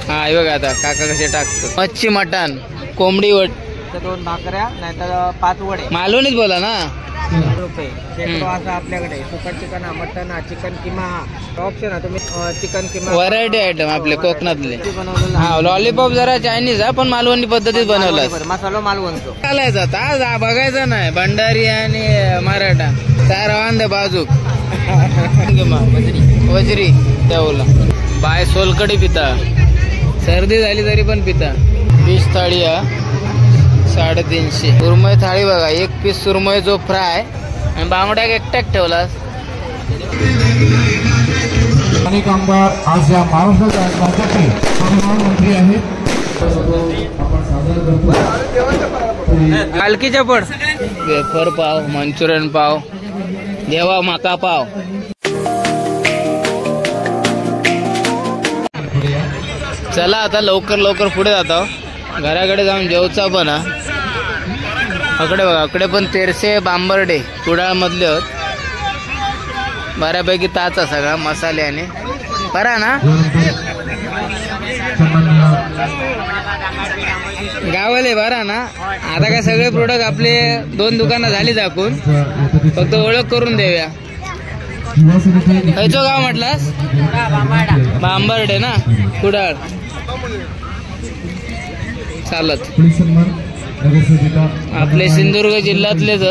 हा हे बघा आता काका कसे टाकतो. मच्छी मटण कोंबडी वड 2 भाकऱ्या नाहीतर 5 वडे. मालवणीच बोला ना. रुपये शेकडो असं आपल्याकडे. सुकट chicken, mutton, chicken keema option आहे. तुम्ही चिकन किमा व्हरायटी आयटम आपले कोकणातले. बनवलेलं हा लॉलीपॉप जरा चायनीज आहे पण मालवणी पद्धतीत बनवला. मसाला मालवणचो चालायचं आता बघायचं नाही. भंडारी आणि मराठा काय रवांदे बाजूक वजरी त्याला बाय सोलकडी पिता. सर्दी झाली तरी पण पिता. फिश थाळी 350. सुरमई थाळी बघा 1 पीस सुरमई जो फ्राय आणि बांगड्या एकट्याक ठेवलास. अनेक आमदार आज या महाराष्ट्र राज्याचे परिवहन मंत्री आहेत. कालकीच्या पड वेफर पाव, मंचुरियन पाव, देवा माका पाव. चला आता लवकर पुढे जातो. घराकडे जाऊन जेवचा पण. अकडे बघा अकडे पण तेरसे बांबर्डे कुडाळ मधले होत. बऱ्यापैकी ताचा सगळा मसाल्याने बरा ना. गावाले बरा ना. आता काय सगळे प्रोडक्ट आपले 2 दुकानं झाली दाखवून. फक्त ओळख करून देऊया. खायचं गाव म्हटलास बांबर्डे ना कुडाळ. चालत आपले सिंधुदुर्ग जिल्ह्यातलेच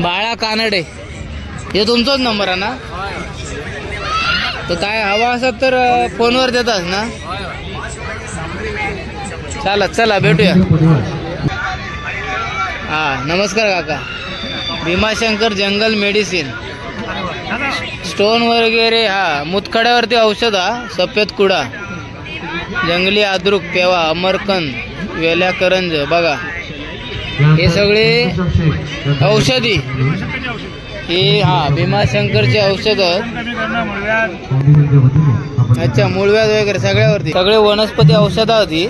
बाळा कानडे. हे तुमचाच नंबर आहे ना. तर काय हवा असत तर फोनवर देतात ना. चालत चला भेटूया. हा नमस्कार काका. भीमाशंकर जंगल मेडिसिन स्टोन वगैरे. हा मुतखड्यावरती औषध. सफेद कुडा, जंगली आद्रुक, पेवा, अमरकंद, वेल्या करंज बघा हे सगळे औषधी. हे हा भीमाशंकरचे औषध. अच्छा मूळव्याध वगैरे सगळ्यावरती सगळे वनस्पती औषध होती.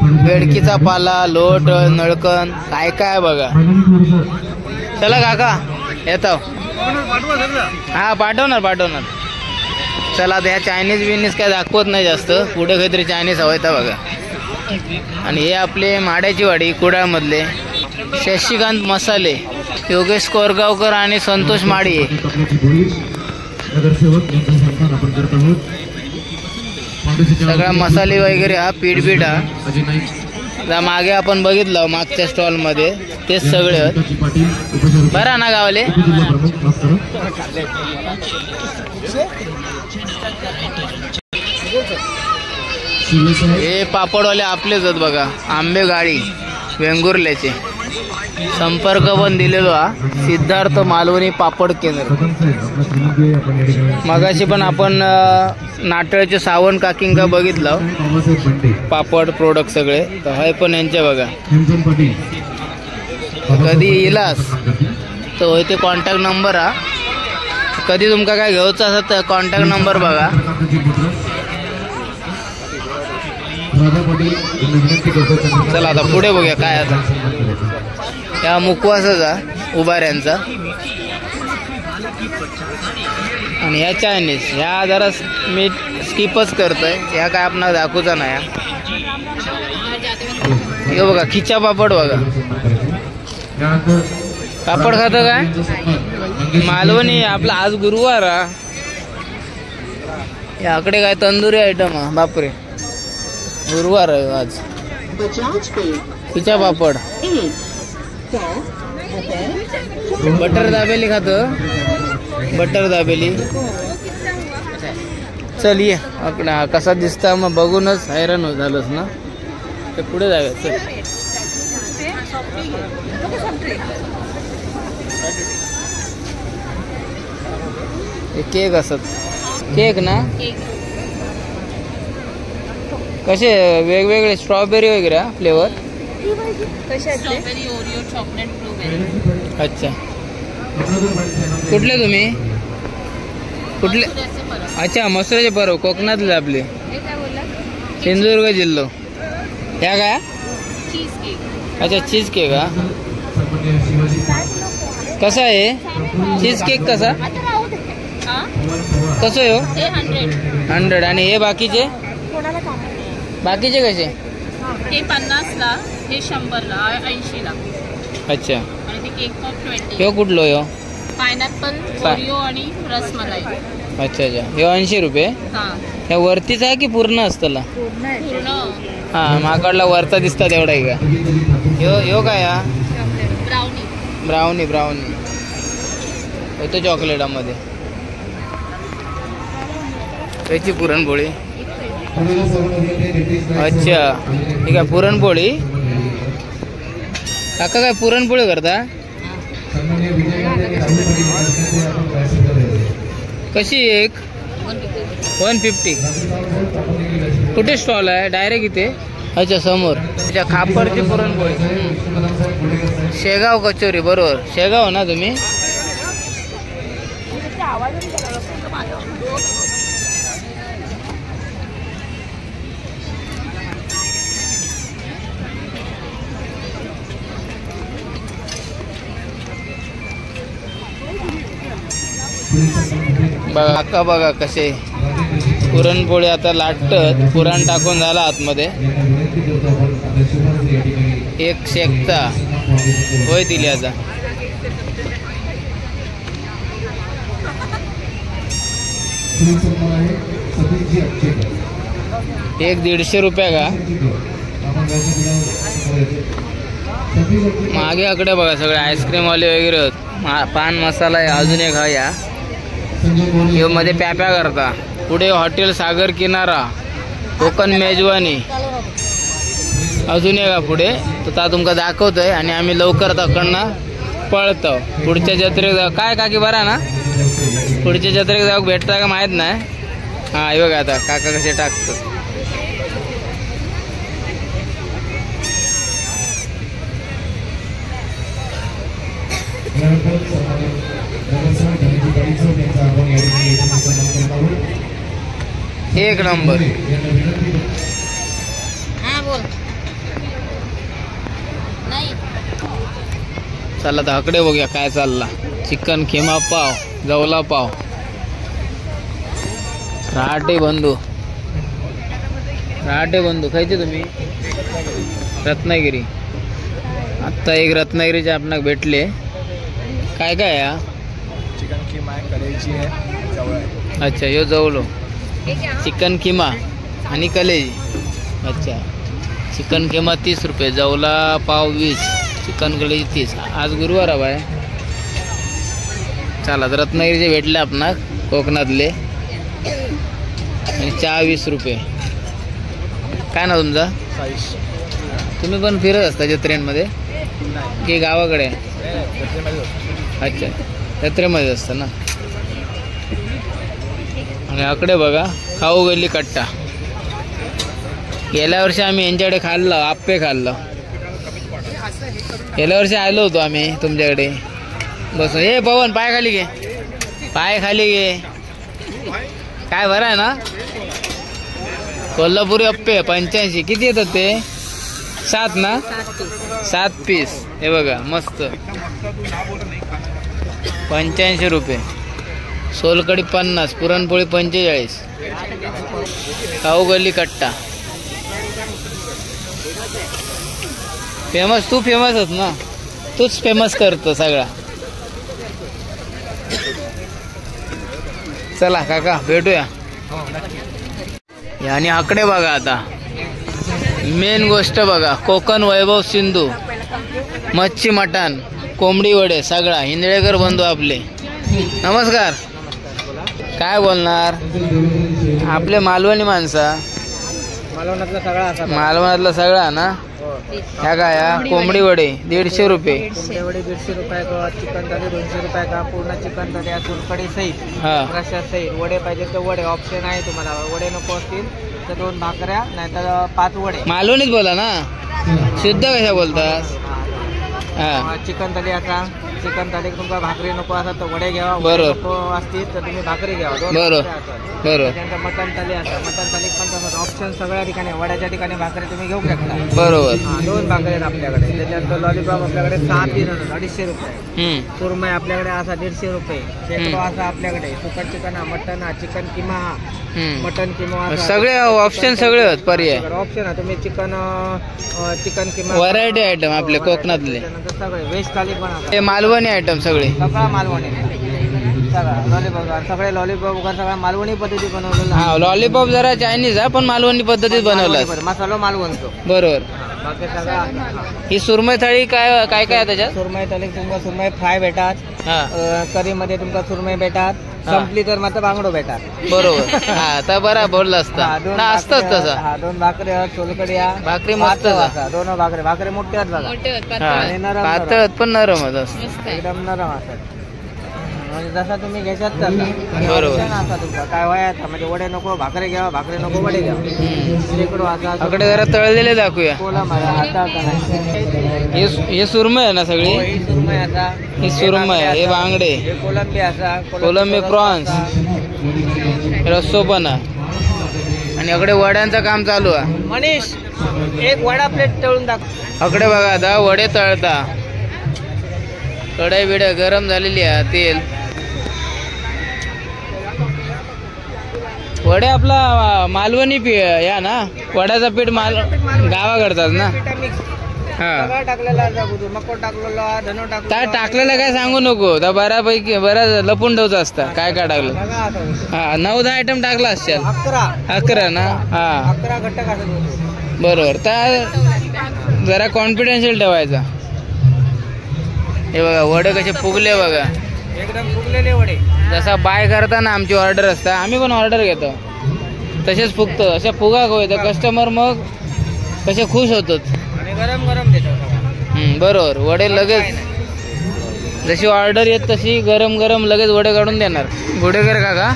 बेडकीचा पाला, लोट, नळकण काय काय बघा. चला काका येतो. हा पाठवणार. चला ह्या चायनीज बिनीज काय दाखवत नाही जास्त. पुढे काहीतरी चायनीज हवं तर बघा. आणि हे आपले माड्याची वाडी कुडाळ मधले शशिकांत मसाले, योगेश कोरगावकर आणि संतोष माडी. सगळा मसाले वगैरे हा पीठ हा मागे आपण बघितलं मागच्या स्टॉल मध्ये तेच सगळे बरा ना गावले. हे पापडवाले आपलेच आहेत बघा. आंबे गाडी वेंगुर्ल्याचे. संपर्क पण दिलेलो हा सिद्धार्थ मालवणी पापड केंद्र. मगाशी पण आपण नाटळचे सावंत काकींका बघितलं पापड प्रोडक्ट सगळे. तर हे पण यांचे बघा. कधी इलास तर होय ते कॉन्टॅक्ट नंबर हा. कधी तुमका काय घ्यायचं असत तर कॉन्टॅक्ट नंबर बघा. चला आता पुढे बघूया काय. आता या मुखवासाचा उभाऱ्यांचा आणि ह्या चायनीज ह्या जरा मी स्किपच करतोय. ह्या काय आपणाला दाखवचा नाही. हे बघा खिचा पापड बघा. पापड खातं काय मालवणी आपला. आज गुरुवार हा. याकडे काय तंदुरी आयटम हा. बापरे गुरुवार आहे आज. खिचा पापड, बटर दाबेली खातं. बटर दाबेली. चल ये आपला कसा दिसता मग बघूनच हैराण झालंच ना. ते पुढे जाऊया. चल केक असत. केक ना कसे वेगवेगळे स्ट्रॉबेरी वगैरे flavour. Strawberry, Oreo, chocolate, blueberry. अच्छा कुठले तुम्ही कुठले. अच्छा मसुराचे पर्व कोकणातले आपले सिंधुदुर्ग जिल्हा. ह्या काय. अच्छा चीज केक हा. कसा आहे चीज केक कसा कसं आहे हो. 100. आणि हे बाकीचे बाकीचे कसे? हे 50ला, हे 100ला, 80ला. अच्छा. आणि ते केक पॉप 20. ह्यो कुठलो ह्यो? पायनॅपल, ओरिओ आणि रसमलाई. अच्छा अच्छा. ह्यो 80 रुपये. हां, ह्या वरतीच आहे की पूर्ण असतला? पूर्ण हा माकडला वरचा दिसतात एवढा आहे का? ह्यो काय हा? ब्राउनी. ब्राउनी होतं चॉकलेटामध्ये. त्याची पुरणपोळी. अच्छा ठीक आहे. पुरणपोळी काका काय पुरणपोळी करता? कशी एक? 150. कुठे स्टॉल आहे? डायरेक्ट इथे? अच्छा समोर. अच्छा खापरची पुरणपोळी. शेगाव कचोरी. बरोबर शेगाव ना तुम्ही? बघा अक्का बघा कसे पुरणपोळी आता लाटत. पुरण टाकून झाला आतमध्ये. एक शेकता होय दिली आता. एक 150 रुपये का? मागे आकडे बघा सगळे आईस्क्रीमवाले वगैरे होत. पान मसाला आहे. अजून एक हा या मध्ये प्याप्या करता. पुढे हॉटेल सागर किनारा, कोकण मेजवानी. अजून एक पुढे तर तुमका दाखवतोय आणि आम्ही लवकर तकडनं पळतो. पुढच्या जत्रेक जाऊ काय काकी बरा ना? पुढच्या जत्रेक जाऊ भेटता का माहीत नाही. हा हे बघा आता काका कसे टाकतात. एक नंबर. चला तर आकडे बघूया काय चालला. चिकन खिमा पाव, जवला पाव, रहाटे बंधू खायचे तुम्ही? रत्नागिरी. आत्ता एक रत्नागिरीचे आपणाक भेटले. काय काय या? चिकन किमा आहे, कलेजी आहे, जवळ आहे. अच्छा ह्यो जवलो. चिकन किमा आणि कलेजी. अच्छा चिकन किमा 30 रुपये, जवला पाव 20, चिकन कलेजी 30. आज गुरुवार आहे. चला रत्नागिरीचे भेटले आपणाक कोकणातले. आणि चहा 20 रुपये. काय ना तुमचा? तुम्ही पण फिरत असता जत्रेमध्ये की गावाकडे? अच्छा जत्रेमध्ये असतं ना. आणि आकडे बघा खाऊ गल्ली कट्टा. गेल्या वर्षी आम्ही यांच्याकडे खाल्लं, आप्पे खाल्लं. गेल्या वर्षी आलो होतो आम्ही तुमच्याकडे. बस हे पवन पाय खाली घे, पाय खाली घे. काय बरं आहे ना? कोल्हापुरी अप्पे 85. किती येतात ते? 7 ना? 7 पीस. हे बघा मस्त 85 रुपये. सोलकडी 50, पुरणपोळी 45. खाऊ गल्ली कट्टा. फेमस तू फेमस होत ना, तूच फेमस करतो सगळा. चला काका भेटूया. आणि आकडे बघा आता. मेन गोष्ट बघा कोकण वैभव सिंधू, मच्छी मटण, कोंबडी वडे सगळा. हिंदळेकर बंधू आपले. नमस्कार. काय बोलणार? आपले मालवणी माणसा. मालवणातला सगळा असा. मालवणातला सगळा ना. ह्या काय कोंबडी वडे 150 रुपये. कोंबडी वडे 150 रुपये का? चिकन थाली 200 रुपये का? पूर्ण चिकन थाली सोलकडी सहित, हा रश्या सहित. वडे पाहिजे तर वडे ऑप्शन आहे तुम्हाला. वडे नको असतील तर 2 भाकऱ्या नाहीतर 5 वडे. मालवणीच बोला ना, शुद्ध कशा बोलतात? हा चिकन थाली असा चिकन थाली तुमका भाकरी नको असतात तर वडे घ्यावा, बरोबर. नको असतील तर तुम्ही भाकरी घ्यावा, दोन बरोबर. भाकरी असतात. बरोबर त्याच्यानंतर मटन थाली असतात, मटन थालीत पण तसंच ऑप्शन सगळ्या ठिकाणी, वड्याच्या ठिकाणी भाकरी तुम्ही घेऊ शकता. बरोबर. हा, 2 भाकरी आहेत आपल्याकडे. त्याच्यानंतर लॉलीपॉप आपल्याकडे 6 पीस असतात, 250 रुपये. सुरमई आपल्याकडे असा 150 रुपये. शेकडो असा आपल्याकडे सुकट चिकन हा, मटन हा, चिकन किमा हा, मटन किमा सगळे ऑप्शन सगळे आहेत, पर्याय ऑप्शन आहे. तुम्ही चिकन किमा व्हरायटी आयटम आपले कोकणातले त्याच्यानंतर सगळे व्हेज थाली पण असतात. हे मालवणी आयटम सगळे, सगळा मालवणी, सगळा लॉलीपॉप, सगळे लॉलीपॉप वगैरे सगळा मालवणी पद्धती बनवलेला. हा लॉलीपॉप जरा चायनीज आहे पण मालवणी पद्धतीत बनवला. मसाला मालवणतो. बरोबर. बाकी सगळा ही सुरमई थाळी काय काय काय आहे त्याच्यात? सुरमई थाली तुमका सुरमई फ्राय भेटात, हा करी मध्ये तुमका सुरमई भेटात, संपली तर मात्र बांगडो भेटात. बरोबर. हा तर बरा बोलला असता ना, असतच तसा. 2 भाकरी आहेत, सोलकडी आहे, भाकरी मस्त असतात. 2 भाकरी मोठी आहेत बघा, मोठे आहेत, हा पातळ. आणि नरम पातळ पण नरम असत. मस्त आहे. एकदम नरम असतात. म्हणजे जसा तुम्ही घेशात तसा. बरोबर. ऑप्शन असा तुमचा काय वयाचा, म्हणजे वडे नको भाकरी घ्यावा, भाकरी नको वडे घ्यावा. शेकडो असा आकडे जरा तळलेले दाखवूया. कोलम आहे, हाता नाही. हे सुरमई आहे ना सगळी? ही सुरमई असा, ही सुरमई, हे बांगडे, हे कोलंबी असा, कोलंबी प्रॉन्स, रस्सो पण आहे. आणि अकडे वड्यांचं काम चालू आहे. मनीष एक वडा प्लेट तळून दाखव. अकडे बघा आता वडे तळता, कढई बिड्या गरम झालेली आहे, तेल. वडे आपला मालवणी या ना, वड्याचा पीठ गावाकडतात ना. हा सगळं टाकलेला आहे, मको टाकलेला, धनो काय टाकलेला. टाकलेलं काय सांगू नको, तर बऱ्यापैकी बऱ्याच लपून ठेवचं असतं काय काय टाकलं. बघा आता. हा 9-10 आयटम टाकला असेल. 11 ना. हा 11 घटक असतात. बरोबर. तर जरा कॉन्फिडेन्शियल ठेवायचा. हे बघा वडे कसे फुगले बघा, एकदम फुगलेले वडे. जसा बाय करताना आमची ऑर्डर असता, आम्ही पण ऑर्डर घेतो तसेच फुगतो. अशा फुगा होय तर कस्टमर मग कसे खुश होतात. आणि गरम गरम देतो. बरोबर. वडे लगेच जशी ऑर्डर येत तशी गरम गरम लगेच वडे काढून देणार. गुडेकर काका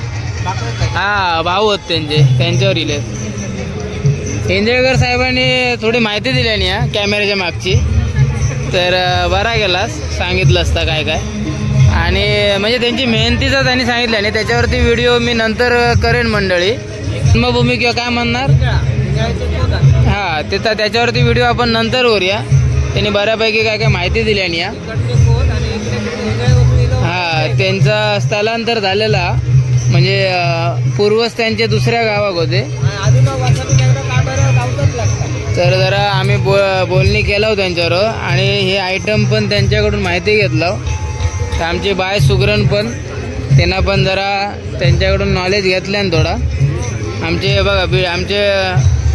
हा भाऊ होत त्यांच्यावर इले. इंजळकर साहेबांनी थोडी माहिती दिली नाही कॅमेऱ्याच्या मागची, तर बरा गेलास सांगितलं असता काय काय. आणि म्हणजे त्यांची मेहनतीचा त्यांनी सांगितलं आणि त्याच्यावरती व्हिडिओ मी नंतर करेन मंडळी. जन्मभूमी किंवा काय म्हणणार हा ते, तर त्याच्यावरती व्हिडिओ आपण नंतर करूया. त्यांनी बऱ्यापैकी काय काय माहिती दिली आणि हा त्यांचा स्थलांतर झालेला, म्हणजे पूर्वज त्यांचे दुसऱ्या गावात होते. तर जरा आम्ही बोलणी केलं त्यांच्यावर आणि हे आयटम पण त्यांच्याकडून माहिती घेतलं. तर आमची बाय सुगरण पण त्यांना पण जरा त्यांच्याकडून नॉलेज घेतलं थोडा. आमचे बघा आमचे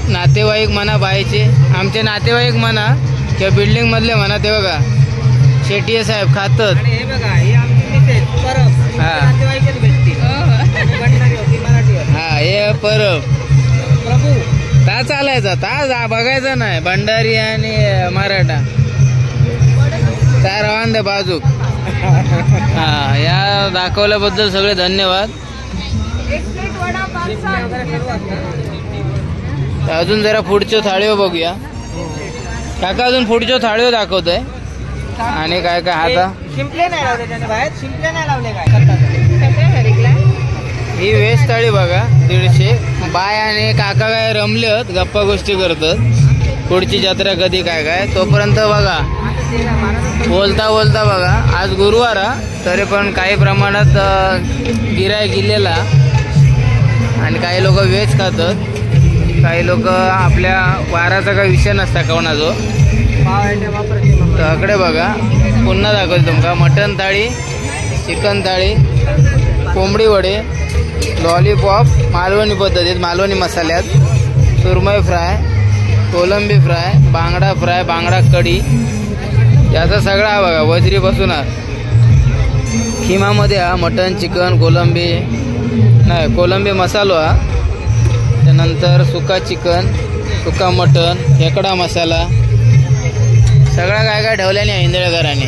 नातेवाईक म्हणा, बायचे आमचे नातेवाईक म्हणा किंवा बिल्डिंगमधले म्हणा, ते बघा शेट्टी साहेब खातात. हा हा हे परब ता चालायचा, ता बघायचं नाही. भंडारी आणि मराठा त्या रवान दे बाजूक. हा या दाखवल्याबद्दल सगळे धन्यवाद. अजून जरा पुढच्या थाळीवर बघूया. काका अजून पुढच्या थाळीवर दाखवतोय. आणि काय काय आता शिंपले नाही लावले त्याने बाहेर, शिंपले नाही लावले काय. ही वेज थाळी बघा 150. बाय आणि काका काय रमलेत, गप्पा गोष्टी करतात पुढची जत्रा कधी काय काय. तोपर्यंत बघा बोलता बोलता बघा आज गुरुवार तरी पण काही प्रमाणात गिराईक गेलेला. आणि काही लोक व्हेज खातात, काही लोक आपल्या वाराचा काही विषय नसता कोणाचो. तर अकडे बघा पुन्हा दाखवतो तुमका मटन थाळी, चिकन थाळी, कोंबडी वडे, लॉलीपॉप मालवणी पद्धतीत मालवणी मसाल्यात, सुरमई फ्राय, कोलंबी फ्राय, बांगडा फ्राय, बांगडा कढी, याचा सगळा हा बघा वजरीपासून हा. खिमामध्ये हा मटन, चिकन, कोलंबी नाही कोलंबी मसालो हा. त्यानंतर सुका चिकन, सुका मटन, खेकडा मसाला, सगळा काय काय ठेवल्याने इंदळकरांनी.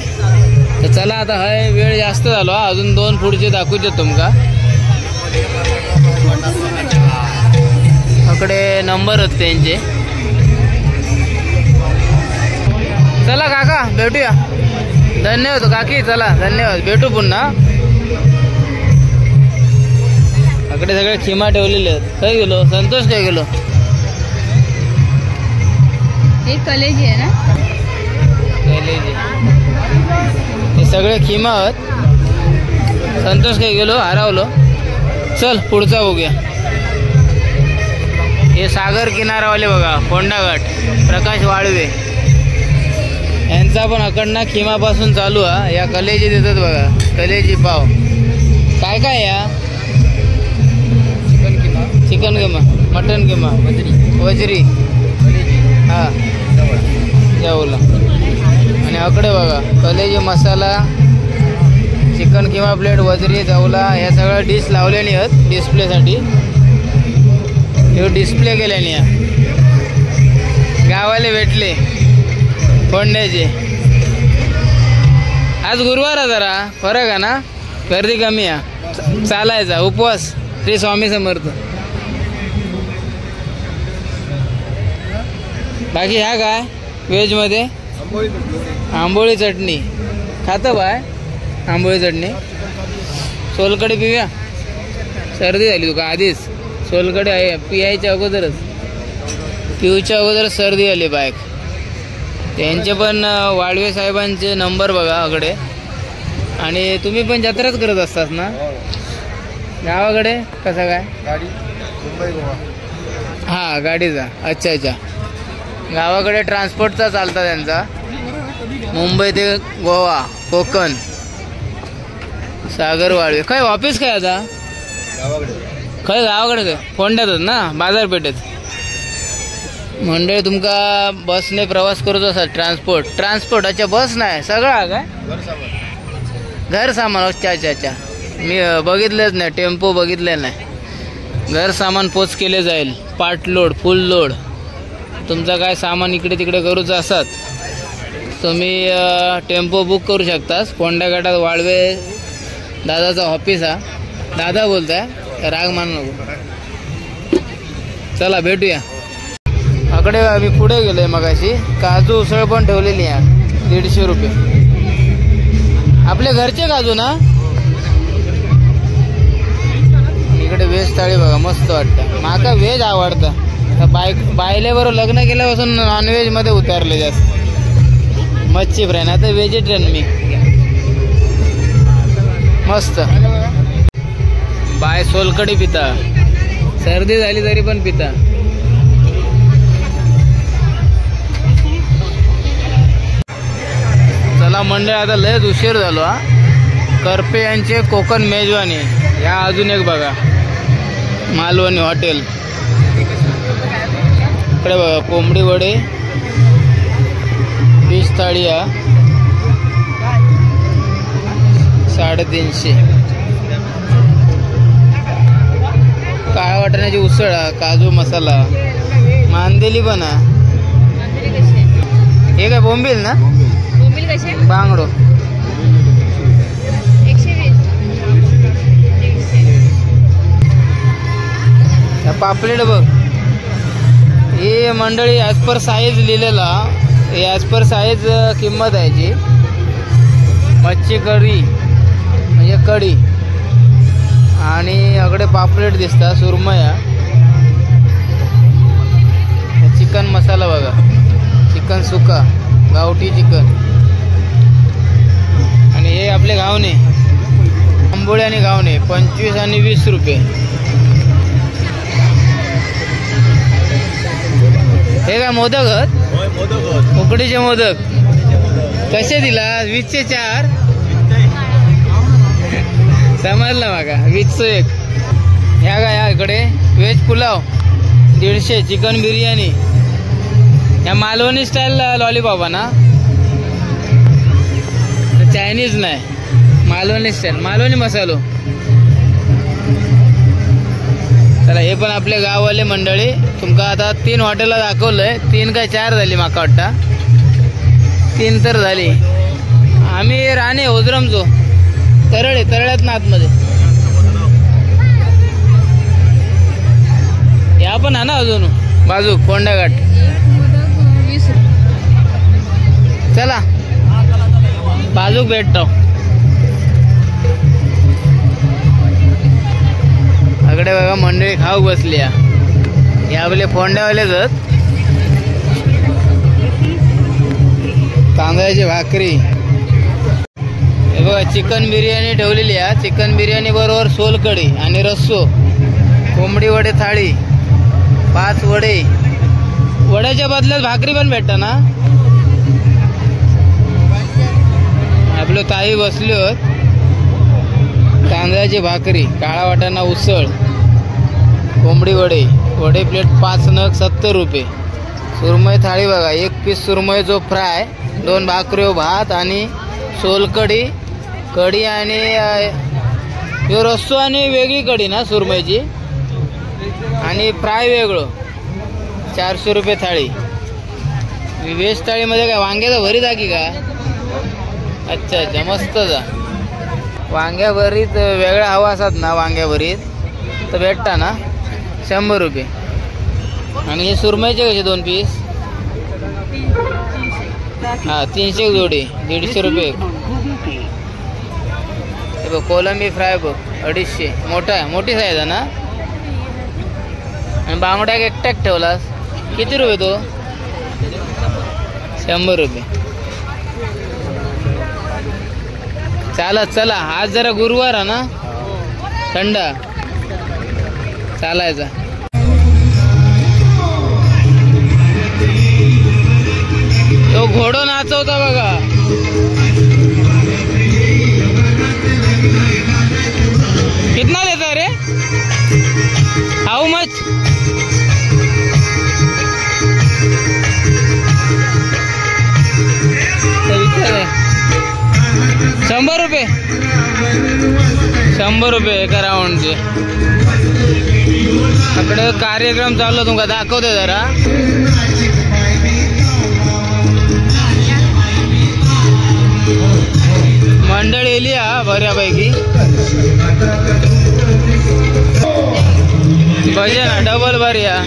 तर चला आता हाय वेळ जास्त झालो, अजून 2 पुढचे दाखवतो तुमका. अकडे नंबर होते त्यांचे. चला काका भेटूया. धन्यवाद काकी, चला धन्यवाद, भेटू पुन्हा. इकडे सगळे खिमा ठेवलेले आहेत. काय गेलो संतोष, काय गेलो? हे कलेजी आहे ना, कलेजी. हे सगळे खिमा आहेत. संतोष काय गेलो, हरवलो. चल पुढचा बघूया. हे सागर किनारावाले बघा, फोंडाघाट, प्रकाश वाळवे यांचा पण अकडना खिमापासून चालू हा. या कलेजी देतात बघा, कलेजी पाव. काय काय या? चिकन किमा, मटन किमा, वजरी, हा जाऊला. आणि अकडे बघा कलेजी मसाला, चिकन किमा प्लेट, वजरी, जाऊला, या सगळ्या डिश लावल्याने आहेत डिस्प्लेसाठी. हे डिस्प्ले केल्याने या गावाले भेटले फोंड्याचे. आज गुरुवार आहे, जरा फरक आहे ना, गर्दी कमी आहे. चालायचा उपवास श्री स्वामी समर्थ. बाकी ह्या काय व्हेज मध्ये आंबोळी चटणी खातं बाय. आंबोळी चटणी, सोलकडे पिऊया. सर्दी झाली तुका आधीच, सोलकडे आहे पियायच्या अगोदरच, पिऊच्या अगोदरच सर्दी आली बायक. त्यांचे पण वाळवे साहेबांचे नंबर बघा अकडे. आणि तुम्ही पण जत्राच करत असतात ना गावाकडे, कसा काय? गाडी मुंबई गोवा. हां गाडीचा, अच्छा अच्छा. गावाकडे ट्रान्सपोर्टचा चालता त्यांचा, मुंबई ते गोवा, कोकण. सागर वाळवे काय ऑफिस काय आता? खय गावाकडे काय फोंड्यातच ना, बाजारपेठेत. मंडळी तुमका बसने प्रवास करत असाल, ट्रान्सपोर्ट अच्छा बस नाही सगळा काय घर सामान. अच्छा अच्छा अच्छा, मी बघितलेच नाही, टेम्पो बघितले नाही. घर सामान पोच केले जाईल, पार्ट लोड, फुल लोड. तुमचं काय सामान इकडे तिकडे करूचं असत तुम्ही टेम्पो बुक करू शकता. फोंडा घाटात वाळवे दादाचा ऑफिस हा. दादा बोलताय, राग मान नको. चला भेटूया. अकडे आम्ही पुढे गेलोय मगाशी. काजू उसळ पण ठेवलेली आहे 150 रुपये. आपले घरचे काजू ना. इकडे व्हेज थाळी बघा, मस्त वाटतं. माका व्हेज आवडतं. बायले बरोबर लग्न केल्यापासून नॉनव्हेज मध्ये उतरले जास्त. मच्छी फ्राय, आता व्हेजिटेरियन मी. मस्त बाय सोलकडी पिता, सर्दी झाली तरी पण पिता. चला मंडळ, आता लयच उशीर झालो हा. करपे यांचे कोकण मेजवानी या अजून एक बघा, मालवणी हॉटेल. इकडे बघा कोंबडी वडे, फिश थाळी हा 350. काळ्या वाटाण्याची उसळ, काजू मसाला, मांदेली पण हा. हे काय बोंबील ना, बांगडो 120. पापलेट बघ, ही मंडळी ॲज पर साईज लिहिलेला, ॲज पर साईज किंमत आहे याची. मच्छी करी म्हणजे कढी, आणि अकडे पापलेट दिसता, सुरमया, चिकन मसाला बघा, चिकन सुका, गावठी चिकन. आणि हे आपले घावणे, आंबोळे आणि घावणे 25 आणि 20 रुपये. हे काय मोदक आहेत, उकडीचे मोदक कसे दिला? 20चे 4. समजलं बघा, 20चं 1. ह्या काय या इकडे व्हेज पुलाव 150, चिकन बिर्याणी. या मालवणी स्टाईल लॉलीपॉप ना, चायनीज नाही, मालवणी स्टाईल, मालवणी मसालो. चला हे पण आपले गाववाले मंडळी. तुमका आता 3 हॉटेलला दाखवलंय, 3 काय 4 झाली माका वाटतं, 3 तर झाली. आम्ही राणे ओझरमचो, तरळ्यात ना आतमध्ये. या पण हा ना अजून बाजू फोंडा घाट. चला बाजूक भेटतो. अकडे बघा मंडळी खाऊ बसली. हे आपले फोंड्यावालेच आहेत. तांदळाची भाकरी. हे बघा चिकन बिर्याणी ठेवलेली आहे. चिकन बिर्याणी बरोबर सोलकढी आणि रस्सो, कोंबडी वडे थाळी, 5 वडे. वड्याच्या बदल्यात भाकरी पण भेटत ना. आपलं ताई बसली होत. तांदळाची भाकरी, काळा वाटाणा उसळ, कोंबडी वडे. वडे प्लेट 5 नग 70 रुपये. सुरमई थाळी बघा, 1 पीस सुरमई जो फ्राय, 2 भाकरी, भात आणि सोलकढी, कढी आणि रस्सो आणि वेगळी कढी ना सुरमईची आणि फ्राय वेगळं. 400 रुपये थाळी. व्हेज थाळीमध्ये काय वांग्याचा भरीत आहे की का? अच्छा अच्छा, मस्त जा. वांग्या भरीत वेगळ्या हवा असतात ना, वांग्या भरीत तर भेटता ना 100 रुपये. आणि हे सुरमईचे कसे 2 पीस? हा 300 जोडी, 150 रुपये. हे बघ कोलंबी फ्राय बघ 250. मोठा आहे, मोठी साईज आहे ना. आणि बांगड्या एकट्याक ठेवलास किती रुपये तो? 100 रुपये. चालत चला, आज जरा गुरुवार आहे ना, थंडा चालायचा. तो घोडो नाचवता बघा. कितना देता रे? How much? 100 रुपये. 100 रुपये एका राऊंडचे. आपले कार्यक्रम चालू तुमका दाखवते जरा. मंडळी येली हा बऱ्यापैकी. भजन डबल भारी हा.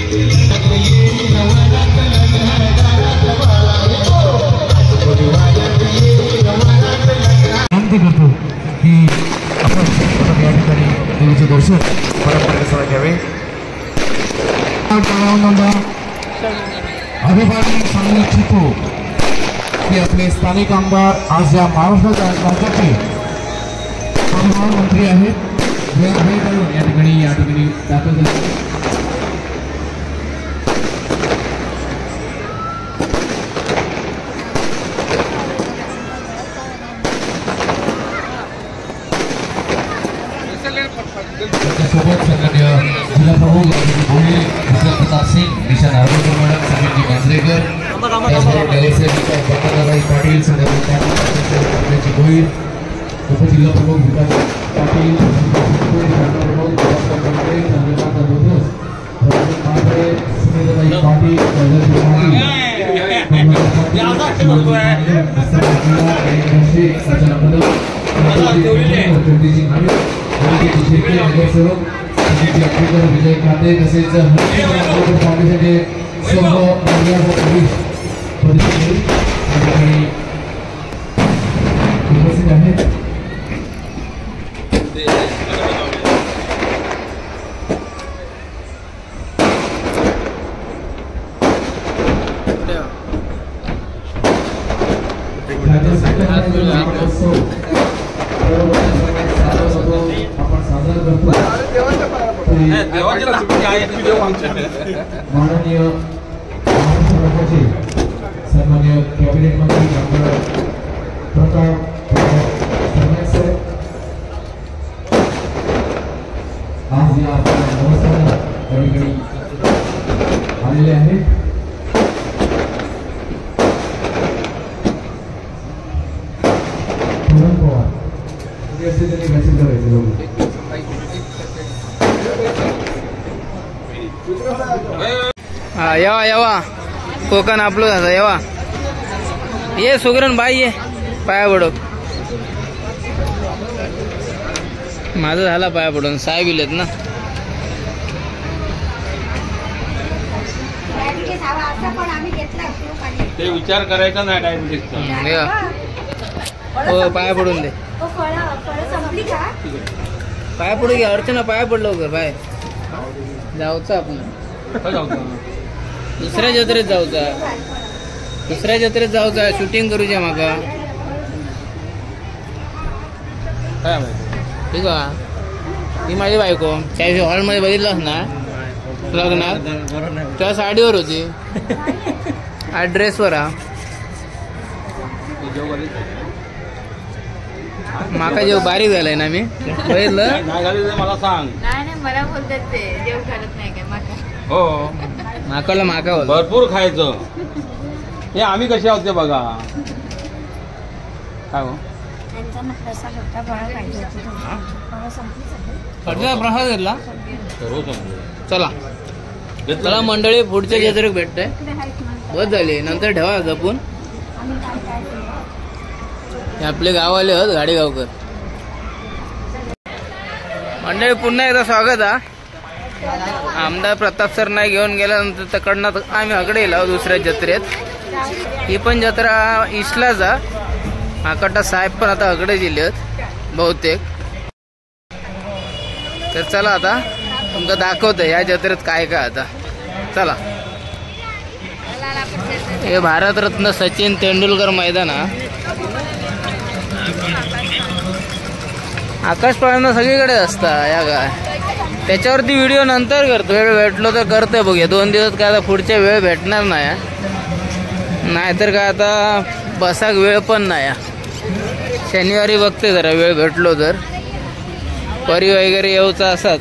विनंती करतो की आपण या ठिकाणी देवीचे दर्शन परंपरेनुसार घ्यावे. अभिमानी सांगू इच्छितो की आपले स्थानिक आमदार आज या महाराष्ट्र राज्याचे परिवहन मंत्री आहेत. या ठिकाणी दाखल झाले. सोबत सन्माननीय जिल्हा प्रमुख प्रताप सिंग, निशा नार्वेकर मॅडम, समीरजी मांजरेकर, त्याचबरोबर नगरसेवक पाटील, संध्याकाळी गोहिल, उपजिल्हा प्रमुख विकास पाटील, सुनीलबाई पाटील, विजय खाते तसेच फाउंडेशनचे सर्व उपस्थित आहेत. माननीय सन्माननीय कॅबिनेट मंत्री डॉक्टर प्रताप सरनाईक आज या नमस्काराला त्या ठिकाणी आलेले आहेत. पूरण पवार त्यांनी मेसेज करायचे. हा येवा कोकण आपलं झालं. येवा ये सुगरण बाई ये पाया पडक. माझं झाला पाया पडून. साहेब इलेत ना. ते विचार करायचा नाही डायबिटीसचा. हो पाया पडून दे. पाया पडू घ्या अर्चना, पाया पड लवकर. बाय जाऊचा आपण दुसऱ्या जत्रेत जाऊचा, दुसऱ्या जत्रेत जाऊचा. शूटिंग करूच्या माका ठीक आहे. ती माझी बायको त्या हॉलमध्ये बघितलंस ना लग्नात, त्या साडीवर होती, हा ड्रेसवर. हा माका जेव्हा बारीक झालाय ना मी बघितलं. मला सांग. नाही मला बोलतात ते जेव घालत नाही काय माका. हो माकाला माका बोल. भरपूर खायचं. हे आम्ही कसे आहोत ते बघा. काय हो प्रसाद घेतला. चला घेतलं चला मंडळी, पुढच्या जत्रेत भेटतंय. बस झाली, नंतर ठेवा जपून. हे आपले गाववाले आहेत गाडीगावकर. मंडळी पुन्हा एकदा स्वागत हा. आमदार प्रताप सर नाही घेऊन गेल्यानंतर तिकडनं आम्ही हकडे गेलो दुसऱ्या जत्रेत. ही पण जत्रा इसलाच हा. आकडा साहेब पण आता हकडे दिलेत बहुतेक. तर चला आता तुमका दाखवतंय या जत्रेत काय काय. आता चला. हे भारतरत्न सचिन तेंडुलकर मैदान हा. आकाश पाळणं सगळीकडे असतं या काय. त्याच्यावरती व्हिडिओ नंतर करतो, वेळ भेटलो तर करतोय. बघूया 2 दिवस काय आता पुढच्या वेळ भेटणार नाही, नाहीतर काय आता बसाक वेळ पण नाही. शनिवारी बघते जरा वेळ भेटलो तर. परी वगैरे येऊचा असाच.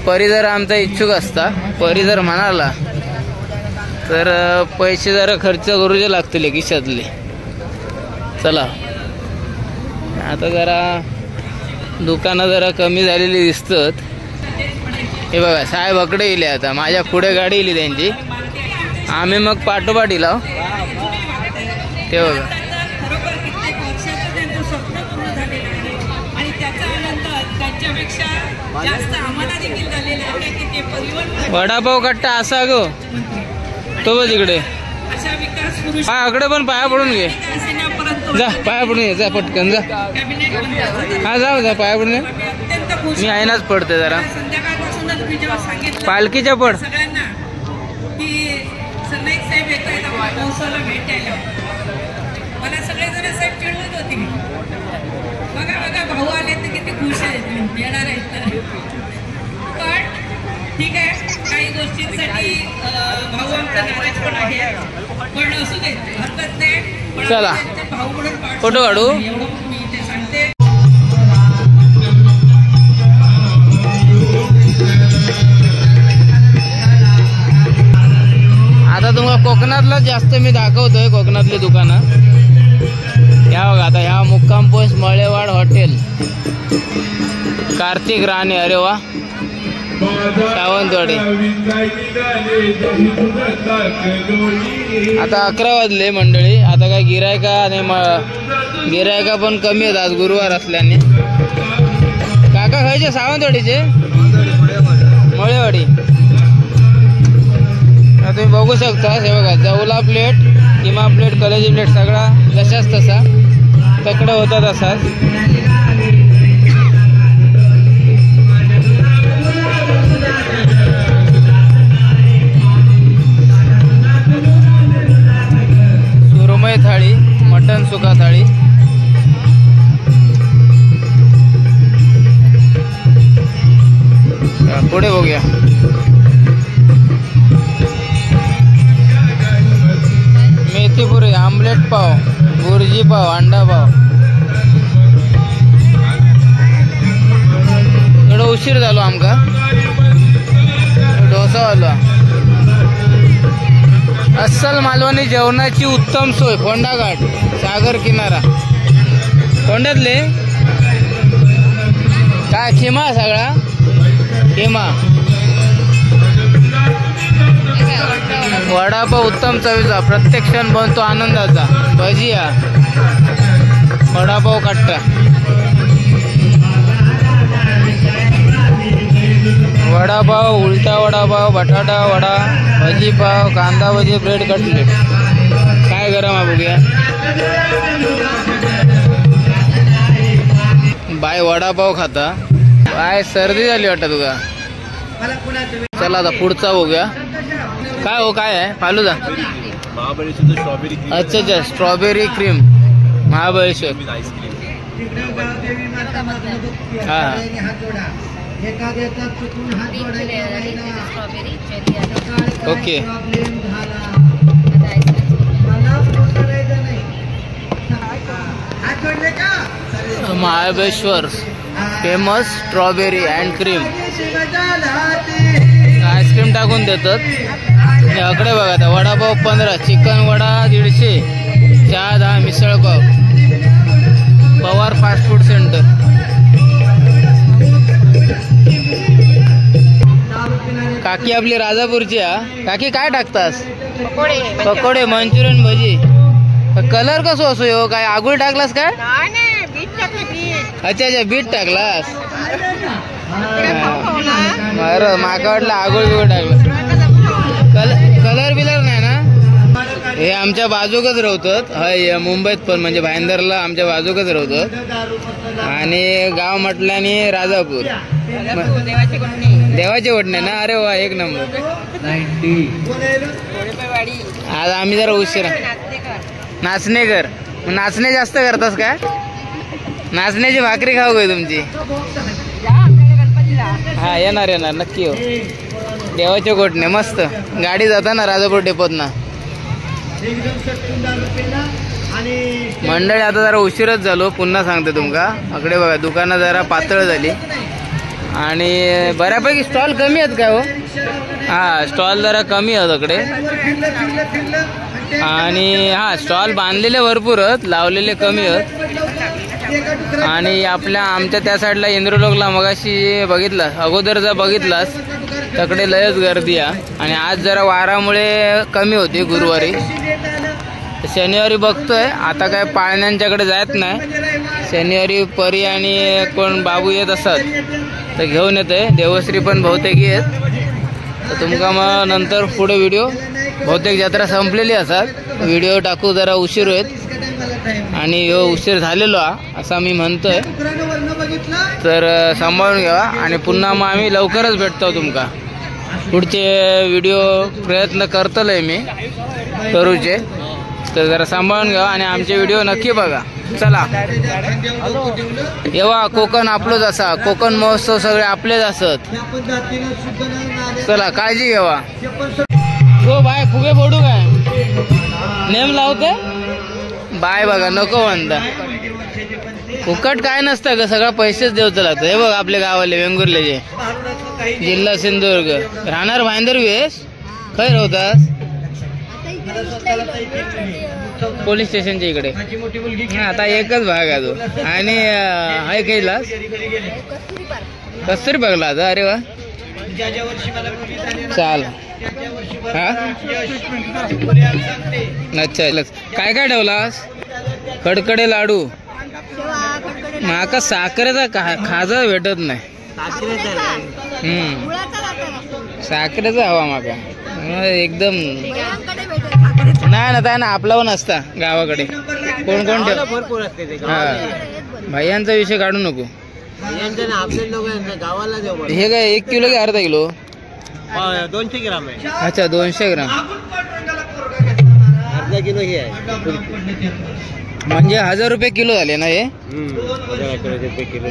परी जर आमचा इच्छुक असता, परी जर म्हणाला तर पैसे जरा खर्च करूचे लागतील खिशातले. चला आता जरा दुकानं जरा कमी झालेली दिसतात. हे बघा साहेब अकडे येईल. आता माझ्या पुढे गाडी येईल त्यांची, आम्ही मग पाठोपाठ येईल. ते बघा वडापाव कट्टा असा गो तो बघ इकडे. हा अकडे पण पाया पडून घे. जा पाया पडून ये, जा पटकन जा. हा जाऊ जा पाया पडून. मी आहेनाच पडते जरा. पालखीच्या पड. मला सगळेजण साहेब चिडवत होते. बघा बघा भाऊ आले तर किती खुश आहेत, येणार आहेत. पण ठीक आहे, काही गोष्टींसाठी भाऊ आमचा नाराज पण आहे, पण असू दे हरकत नाही. चला भाऊ म्हणून फोटो काढू. एवढं मी ते सांगते. आता तुम्हाला कोकणातलं जास्त मी दाखवतोय, कोकणातली दुकानं. या बघा आता ह्या मुक्काम पोस्ट मळेवाड हॉटेल, कार्तिक राणे. अरे वा सावंतवाडी. आता 11 वाजले मंडळी. आता काय गिरायका आणि गिरायका पण कमी आहेत आज गुरुवार असल्याने. काका खायचे सावंतवाडीचे मळेवाडी. तुम्ही बघू शकता. हे बघा जवला प्लेट, किमा प्लेट, कलेजी प्लेट सगळा जशाच तसा तकडं होता तसाच. सुरमई थाळी, मटन सुका थाळी. पुढे बघूया. मेथीपुरी, आमलेट पाव, बुर्जी पाव, अंडा पाव. एवढं उशीर झालो आमका. डोसा आलो. अस्सल मालवणी जेवणाची उत्तम सोय. फोंडा घाट, सागर किनारा. फोंड्यातले काय खिमा सगळा खिमा. वडापाव उत्तम चवीचा, प्रत्येक क्षण बनतो आनंदाचा. भजिया, वडापाव कट्टा, वडापाव, उलटा वडापाव, बटाटा वडा, भजी पाव, कांदा भजी, ब्रेड कटलेट. काय गरम आहे बघूया. बाय वडापाव खाता. बाय सर्दी झाली वाटतं तुका. चला आता पुढचा बघूया. काय हो काय आहे फालुदा? अच्छा अच्छा स्ट्रॉबेरी क्रीम महाबळेश्वर. हा okay. Mahabaleshwar famous strawberry and cream. Ice cream टाकून देतात. अकडे बघा आता वडापाव 15, चिकन वडा 150, चहा 10, misal pav. Pawar fast food centre. काकी आपली राजापूरची आहे. काकी काय टाकतास? पकोडे मंचुरियन भजी. कलर कसो असो हो? काय आगुळ टाकलास काय? अच्छा अच्छा बीट टाकलास. बरं माका वाटलं आगुळ बिगुळ टाकलं. कलर बिलर नाही ना? हे आमच्या बाजूकच राहतात. हय मुंबईत पण म्हणजे भाईंदरला आमच्या बाजूकच राहतात. आणि गाव म्हटल्याने राजापूर. देवाचे वडणे ना? अरे वा एक नंबर. आज आम्ही जरा उशिरा. नाचणेकर. नाचणे जास्त करतास काय? नाचण्याची भाकरी खाऊ काय तुमची? हा येणार येणार नक्की हो. देवाचे गोठणे मस्त. गाडी जाता ना राजापूर डेपोत ना. मंडळी आता जरा उशीरच झालो. पुन्हा सांगते तुमका. अकडे बघा दुकानं जरा पातळ झाली आणि बऱ्यापैकी स्टॉल कमी आहेत काय हो? हा स्टॉल जरा कमी आहेत अकडे. आणि हा स्टॉल बांधलेले भरपूर आहेत, लावलेले कमी आहेत. आणि आमच्या त्या साईडला इंद्रलोकला मगाशी बघितलास, अगोदर जर बघितलास तकडे लयच गर्दी आहे. आणि आज जरा वारामुळे कमी होती गुरुवारी. शनिवारी बघतोय. आता काय पाळण्यांच्याकडे जायत नाही. शनिवारी परी आणि कोण बाबू येत असतात तर घेऊन येते. देवश्री पण बहुतेक येत. तर तुमका मग नंतर पुढे व्हिडिओ बहुतेक जत्रा संपलेली असतात. व्हिडिओ टाकू जरा उशीर होत आणि ह्यो उशीर झालेलो असा मी म्हणतोय. तर सांभाळून घ्या आणि पुन्हा मग आम्ही लवकरच भेटतो तुमका. पुढचे व्हिडिओ प्रयत्न करतोय मी करूचे. तर जरा सांभाळून घ्या आणि आमचे व्हिडिओ नक्की बघा. चला येवा. कोकण आपलंच असा. कोकण महोत्सव सगळे आपलेच असत. चला काळजी घेवा. हो बाय फुगे फोडू काय? नेम लावते बाय बघा नको म्हणता. फुकट काय नसतं ग. सगळं पैसेच देवचं लागतं. हे बघ आपले गावाले वेंगुर्लेचे जिल्हा सिंधुदुर्ग. राहणार भाईंदर वेस. खैर होतास पोलीस स्टेशनच्या इकडे. आता एकच भाग आहे तो. आणि हाय कैलास कस्तुरी बघला आता. अरे वा चाल. हा अच्छा काय काय ठेवलास? कडकडे लाडू. माका साखरेचा खाजा भेटत नाही. साखरेचा हवा माका एकदम. नाही ना ना आपला पण असता गावाकडे. कोण कोण ठेव. हा भैयांचा विषय काढू नको. हे काय 1 किलो की अर्धा किलो? 200 ग्राम आहे. अच्छा 200 ग्राम. अर्धा किलो हे आहे म्हणजे 1000 रुपये किलो झाले ना हे? 1100 रुपये किलो.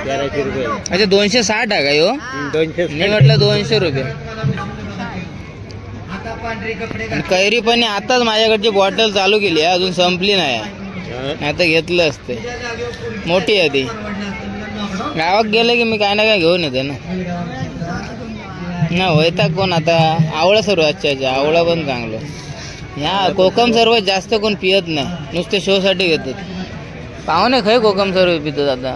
1100 रुपये. अच्छा 260 आहे का ह्यो? 200. मी म्हटलं 200 रुपये. कैरी पण आताच माझ्याकडची बॉटल चालू केली आहे. अजून संपली नाही. आता घेतलं असते. मोठी आहे ती. गावात गेलं की मी काय ना काय घेऊन येते ना. वैताग कोण आता. आवळा सर्व. अच्छा आवळा पण चांगलं. ह्या कोकम सर्व जास्त कोण पियत नाही. नुसते शो साठी घेतात. पाहुणे खय कोकम सर्व पितात आता.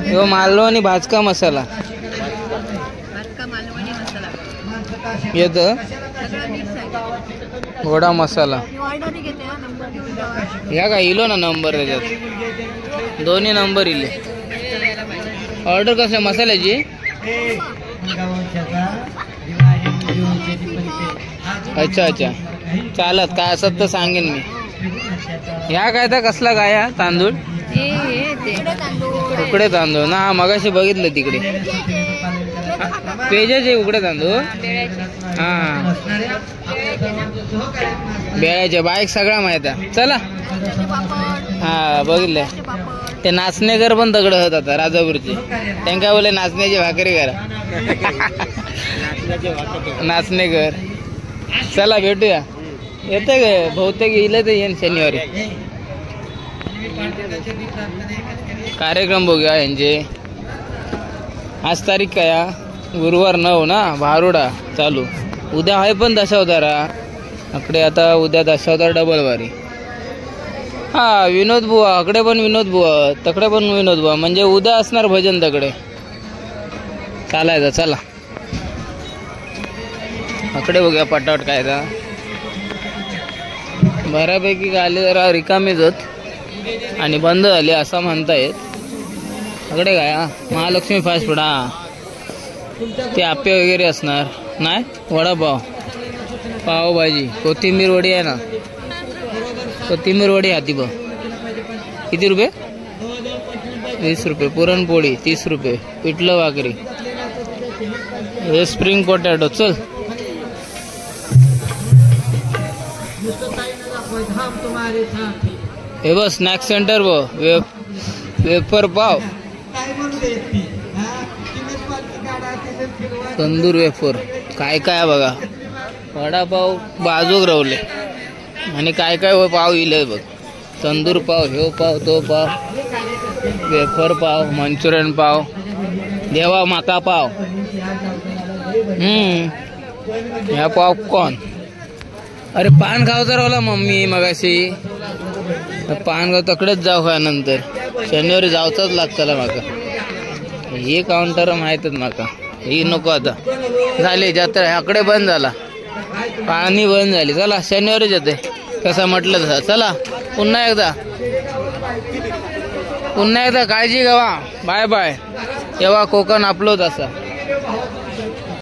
ह्यो मालवणी आणि भाजका मसाला येत. घोडा मसाला ह्या का इलो ना नंबर त्याच्यात. दोन्ही नंबर इले. ऑर्डर कसं मसाल्याची? अच्छा अच्छा, चालत काय असत तर सांगेन मी. ह्या काय तर कसला काय हा तांदूळ? उकडे तांदूळ ना, मगाशी बघितलं तिकडे. पेजेचे उकडे तांदूळ. हा बेळ्याचे बाईक सगळा माहित आहे. चला हा बघितलंय. ते नाचणेकर पण दगड होत आता राजापूरचे. त्यांना बोले नाचण्याची भाकरी करा. नाचणेकर. चला भेटूया. येते ग बहुतेक येईल तर येईन शनिवारी. कार्यक्रम बघूया यांचे. आज तारीख काय? गुरुवार 9 ना. भारुडा चालू. उद्या आहे पण दशावतारा. अकडे आता उद्या दशावतार डबल वारी. हा विनोद बुवा अकडे पण विनोद बुवा, तकडे पण विनोद बुवा. म्हणजे उद्या असणार भजन तकडे. चालायचं चला. अकडे बघूया पटावट काय का. बऱ्यापैकी गाले जरा रिकामीच होत आणि बंद झाले असं म्हणतायत. अकडे काय हा महालक्ष्मी फास्ट फूड. हा ते आप्पे वगैरे असणार नाही. वडापाव, पावभाजी, कोथिंबीर वडी आहे ना. कोथिंबीर वडी हाती बघ. किती रुपये? 20 रुपये. पुरणपोळी 30 रुपये. पिठलं भाकरी. हे स्प्रिंग पोटॅटो. चल हे बघ स्नॅक सेंटर बघ. वेफर पाव, तंदूर वेफर, काय काय बघा. वडापाव बाजूक रवले आणि काय काय पाव इले बघ. तंदूर पाव, ह्यो पाव, तो पाव, वेफर पाव, मंचुरियन पाव, देवा माका पाव. ह्या पॉपकॉर्न. अरे पान खावचा राहिला मम्मी मगाशी. पान गाव तकडेच जाऊ का नंतर. शनिवारी जावचाच लागतला माका. हे काउंटर माहितच माका. ही नको आता. झाले जत्रा आकडे बंद झाला. पाणी बंद झाली. चला शनिवारीच येते कसं म्हटलं तसं. चला पुन्हा एकदा काळजी घ्या. Bye bye. तेव्हा कोकण आपलोच असा.